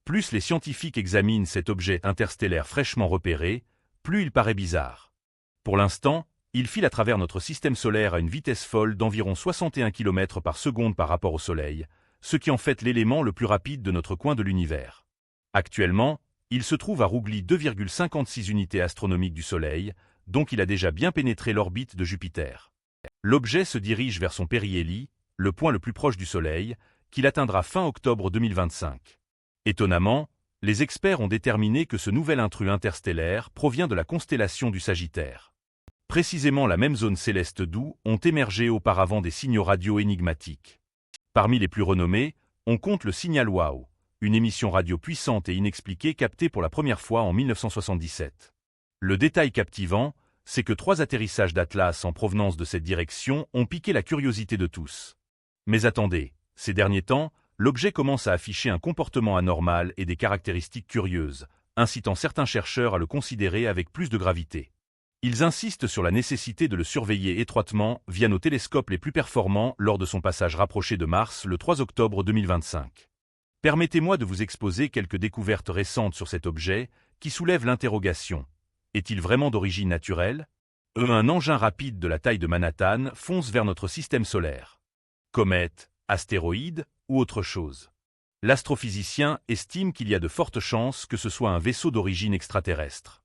Plus les scientifiques examinent cet objet interstellaire fraîchement repéré, plus il paraît bizarre. Pour l'instant, il file à travers notre système solaire à une vitesse folle d'environ 61 km par seconde par rapport au Soleil, ce qui en fait l'élément le plus rapide de notre coin de l'univers. Actuellement, il se trouve à Rougli 2,56 unités astronomiques du Soleil, donc il a déjà bien pénétré l'orbite de Jupiter. L'objet se dirige vers son périhélie, le point le plus proche du Soleil, qu'il atteindra fin octobre 2025. Étonnamment, les experts ont déterminé que ce nouvel intrus interstellaire provient de la constellation du Sagittaire. Précisément la même zone céleste d'où ont émergé auparavant des signaux radio énigmatiques. Parmi les plus renommés, on compte le signal WOW, une émission radio puissante et inexpliquée captée pour la première fois en 1977. Le détail captivant, c'est que 3 atterrissages d'Atlas en provenance de cette direction ont piqué la curiosité de tous. Mais attendez, ces derniers temps, l'objet commence à afficher un comportement anormal et des caractéristiques curieuses, incitant certains chercheurs à le considérer avec plus de gravité. Ils insistent sur la nécessité de le surveiller étroitement via nos télescopes les plus performants lors de son passage rapproché de Mars le 3 octobre 2025. Permettez-moi de vous exposer quelques découvertes récentes sur cet objet qui soulèvent l'interrogation. Est-il vraiment d'origine naturelle? Un engin rapide de la taille de Manhattan fonce vers notre système solaire. Comète, astéroïde ou autre chose? L'astrophysicien estime qu'il y a de fortes chances que ce soit un vaisseau d'origine extraterrestre.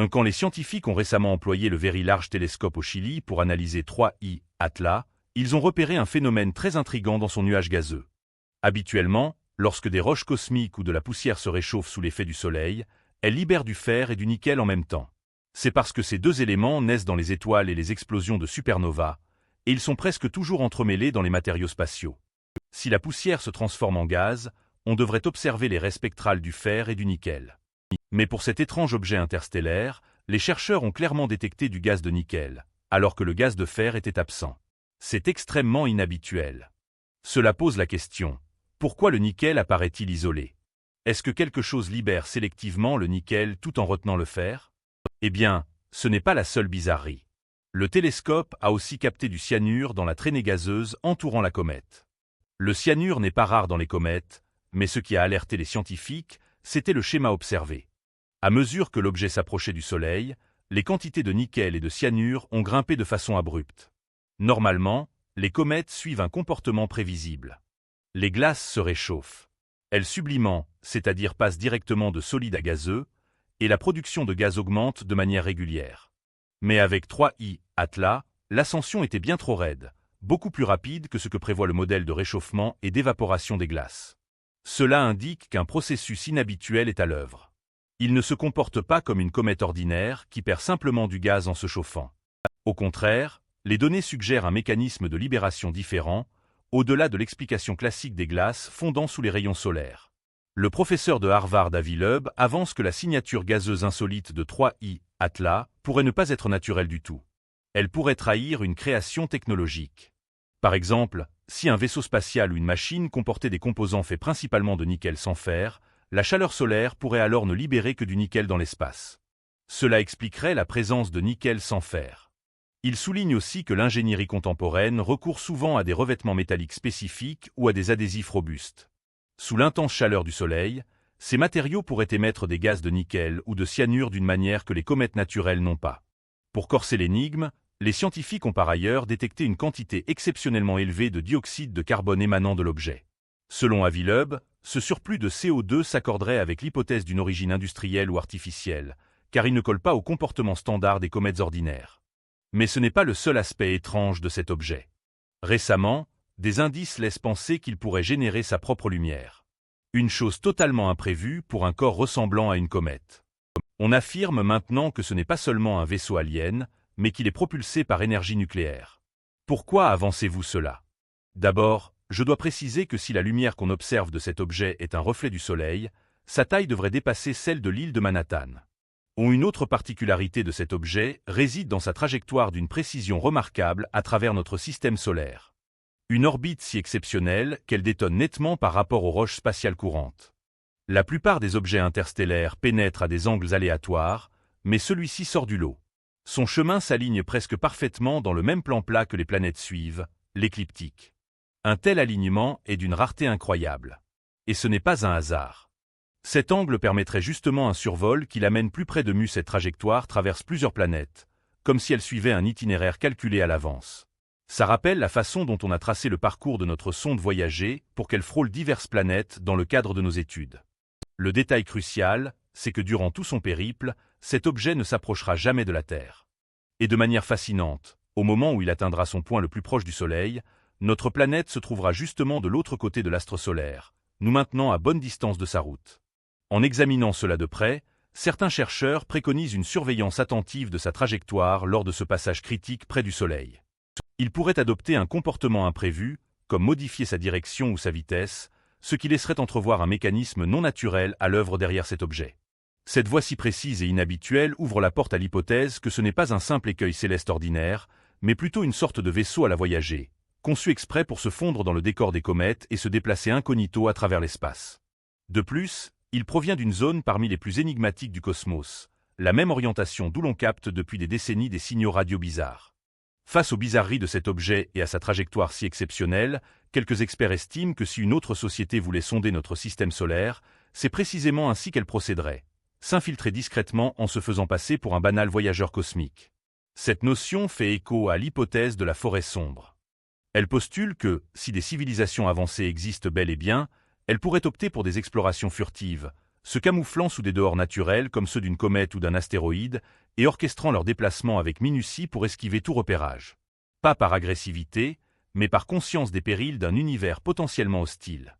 Quand les scientifiques ont récemment employé le Very Large Telescope au Chili pour analyser 3I Atlas, ils ont repéré un phénomène très intrigant dans son nuage gazeux. Habituellement, lorsque des roches cosmiques ou de la poussière se réchauffent sous l'effet du Soleil, elles libèrent du fer et du nickel en même temps. C'est parce que ces deux éléments naissent dans les étoiles et les explosions de supernovas, et ils sont presque toujours entremêlés dans les matériaux spatiaux. Si la poussière se transforme en gaz, on devrait observer les raies spectrales du fer et du nickel. Mais pour cet étrange objet interstellaire, les chercheurs ont clairement détecté du gaz de nickel, alors que le gaz de fer était absent. C'est extrêmement inhabituel. Cela pose la question, pourquoi le nickel apparaît-il isolé? Est-ce que quelque chose libère sélectivement le nickel tout en retenant le fer? Eh bien, ce n'est pas la seule bizarrerie. Le télescope a aussi capté du cyanure dans la traînée gazeuse entourant la comète. Le cyanure n'est pas rare dans les comètes, mais ce qui a alerté les scientifiques, c'était le schéma observé. À mesure que l'objet s'approchait du Soleil, les quantités de nickel et de cyanure ont grimpé de façon abrupte. Normalement, les comètes suivent un comportement prévisible. Les glaces se réchauffent. Elles sublimentent, c'est-à-dire passent directement de solide à gazeux, et la production de gaz augmente de manière régulière. Mais avec 3I Atlas, l'ascension était bien trop raide, beaucoup plus rapide que ce que prévoit le modèle de réchauffement et d'évaporation des glaces. Cela indique qu'un processus inhabituel est à l'œuvre. Il ne se comporte pas comme une comète ordinaire qui perd simplement du gaz en se chauffant. Au contraire, les données suggèrent un mécanisme de libération différent, au-delà de l'explication classique des glaces fondant sous les rayons solaires. Le professeur de Harvard Avi Loeb avance que la signature gazeuse insolite de 3I Atlas pourrait ne pas être naturelle du tout. Elle pourrait trahir une création technologique. Par exemple, si un vaisseau spatial ou une machine comportait des composants faits principalement de nickel sans fer, la chaleur solaire pourrait alors ne libérer que du nickel dans l'espace. Cela expliquerait la présence de nickel sans fer. Il souligne aussi que l'ingénierie contemporaine recourt souvent à des revêtements métalliques spécifiques ou à des adhésifs robustes. Sous l'intense chaleur du Soleil, ces matériaux pourraient émettre des gaz de nickel ou de cyanure d'une manière que les comètes naturelles n'ont pas. Pour corser l'énigme, les scientifiques ont par ailleurs détecté une quantité exceptionnellement élevée de dioxyde de carbone émanant de l'objet. Selon Avi Loeb, ce surplus de CO2 s'accorderait avec l'hypothèse d'une origine industrielle ou artificielle, car il ne colle pas au comportement standard des comètes ordinaires. Mais ce n'est pas le seul aspect étrange de cet objet. Récemment, des indices laissent penser qu'il pourrait générer sa propre lumière. Une chose totalement imprévue pour un corps ressemblant à une comète. On affirme maintenant que ce n'est pas seulement un vaisseau alien, mais qu'il est propulsé par énergie nucléaire. Pourquoi avancez-vous cela? D'abord, je dois préciser que si la lumière qu'on observe de cet objet est un reflet du Soleil, sa taille devrait dépasser celle de l'île de Manhattan. Une autre particularité de cet objet réside dans sa trajectoire d'une précision remarquable à travers notre système solaire. Une orbite si exceptionnelle qu'elle détonne nettement par rapport aux roches spatiales courantes. La plupart des objets interstellaires pénètrent à des angles aléatoires, mais celui-ci sort du lot. Son chemin s'aligne presque parfaitement dans le même plan plat que les planètes suivent, l'écliptique. Un tel alignement est d'une rareté incroyable. Et ce n'est pas un hasard. Cet angle permettrait justement un survol qui l'amène plus près de Mu. Cette trajectoire traverse plusieurs planètes, comme si elle suivait un itinéraire calculé à l'avance. Ça rappelle la façon dont on a tracé le parcours de notre sonde Voyager pour qu'elle frôle diverses planètes dans le cadre de nos études. Le détail crucial, c'est que durant tout son périple, cet objet ne s'approchera jamais de la Terre. Et de manière fascinante, au moment où il atteindra son point le plus proche du Soleil, notre planète se trouvera justement de l'autre côté de l'astre solaire, nous maintenant à bonne distance de sa route. En examinant cela de près, certains chercheurs préconisent une surveillance attentive de sa trajectoire lors de ce passage critique près du Soleil. Il pourrait adopter un comportement imprévu, comme modifier sa direction ou sa vitesse, ce qui laisserait entrevoir un mécanisme non naturel à l'œuvre derrière cet objet. Cette voie si précise et inhabituelle ouvre la porte à l'hypothèse que ce n'est pas un simple écueil céleste ordinaire, mais plutôt une sorte de vaisseau à la Voyager, conçu exprès pour se fondre dans le décor des comètes et se déplacer incognito à travers l'espace. De plus, il provient d'une zone parmi les plus énigmatiques du cosmos, la même orientation d'où l'on capte depuis des décennies des signaux radio bizarres. Face aux bizarreries de cet objet et à sa trajectoire si exceptionnelle, quelques experts estiment que si une autre société voulait sonder notre système solaire, c'est précisément ainsi qu'elle procéderait, s'infiltrer discrètement en se faisant passer pour un banal voyageur cosmique. Cette notion fait écho à l'hypothèse de la forêt sombre. Elle postule que, si des civilisations avancées existent bel et bien, elles pourraient opter pour des explorations furtives, se camouflant sous des dehors naturels comme ceux d'une comète ou d'un astéroïde, et orchestrant leur déplacement avec minutie pour esquiver tout repérage. Pas par agressivité, mais par conscience des périls d'un univers potentiellement hostile.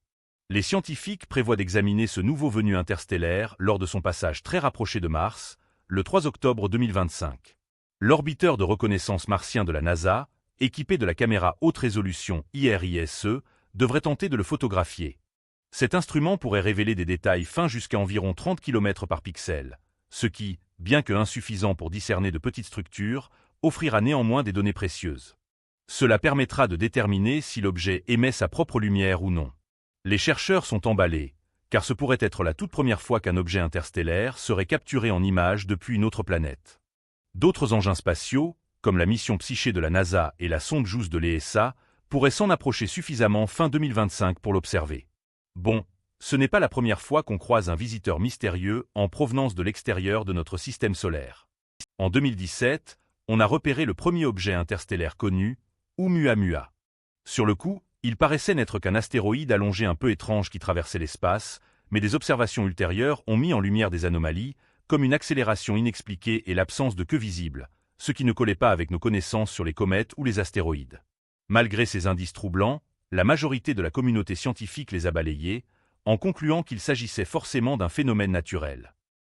Les scientifiques prévoient d'examiner ce nouveau venu interstellaire lors de son passage très rapproché de Mars, le 3 octobre 2025. L'orbiteur de reconnaissance martien de la NASA, équipé de la caméra haute résolution IRISE, devrait tenter de le photographier. Cet instrument pourrait révéler des détails fins jusqu'à environ 30 km par pixel, ce qui, bien que insuffisant pour discerner de petites structures, offrira néanmoins des données précieuses. Cela permettra de déterminer si l'objet émet sa propre lumière ou non. Les chercheurs sont emballés, car ce pourrait être la toute première fois qu'un objet interstellaire serait capturé en images depuis une autre planète. D'autres engins spatiaux, comme la mission Psyché de la NASA et la sonde JUICE de l'ESA, pourraient s'en approcher suffisamment fin 2025 pour l'observer. Bon, ce n'est pas la première fois qu'on croise un visiteur mystérieux en provenance de l'extérieur de notre système solaire. En 2017, on a repéré le premier objet interstellaire connu, Oumuamua. Sur le coup, il paraissait n'être qu'un astéroïde allongé un peu étrange qui traversait l'espace, mais des observations ultérieures ont mis en lumière des anomalies, comme une accélération inexpliquée et l'absence de queue visible, ce qui ne collait pas avec nos connaissances sur les comètes ou les astéroïdes. Malgré ces indices troublants, la majorité de la communauté scientifique les a balayés, en concluant qu'il s'agissait forcément d'un phénomène naturel.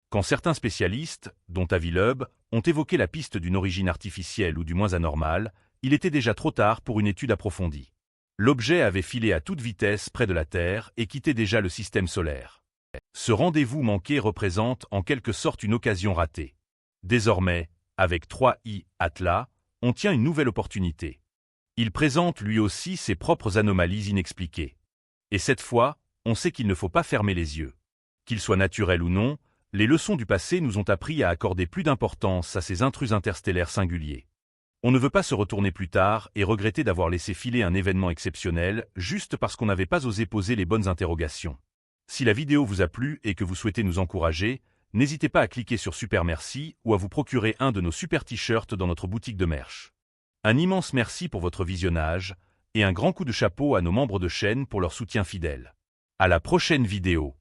Quand certains spécialistes, dont Avi Loeb, ont évoqué la piste d'une origine artificielle ou du moins anormale, il était déjà trop tard pour une étude approfondie. L'objet avait filé à toute vitesse près de la Terre et quittait déjà le système solaire. Ce rendez-vous manqué représente en quelque sorte une occasion ratée. Désormais, avec 3i Atlas, on tient une nouvelle opportunité. Il présente lui aussi ses propres anomalies inexpliquées. Et cette fois, on sait qu'il ne faut pas fermer les yeux. Qu'ils soient naturels ou non, les leçons du passé nous ont appris à accorder plus d'importance à ces intrus interstellaires singuliers. On ne veut pas se retourner plus tard et regretter d'avoir laissé filer un événement exceptionnel juste parce qu'on n'avait pas osé poser les bonnes interrogations. Si la vidéo vous a plu et que vous souhaitez nous encourager, n'hésitez pas à cliquer sur Super Merci ou à vous procurer un de nos super t-shirts dans notre boutique de merch. Un immense merci pour votre visionnage et un grand coup de chapeau à nos membres de chaîne pour leur soutien fidèle. À la prochaine vidéo.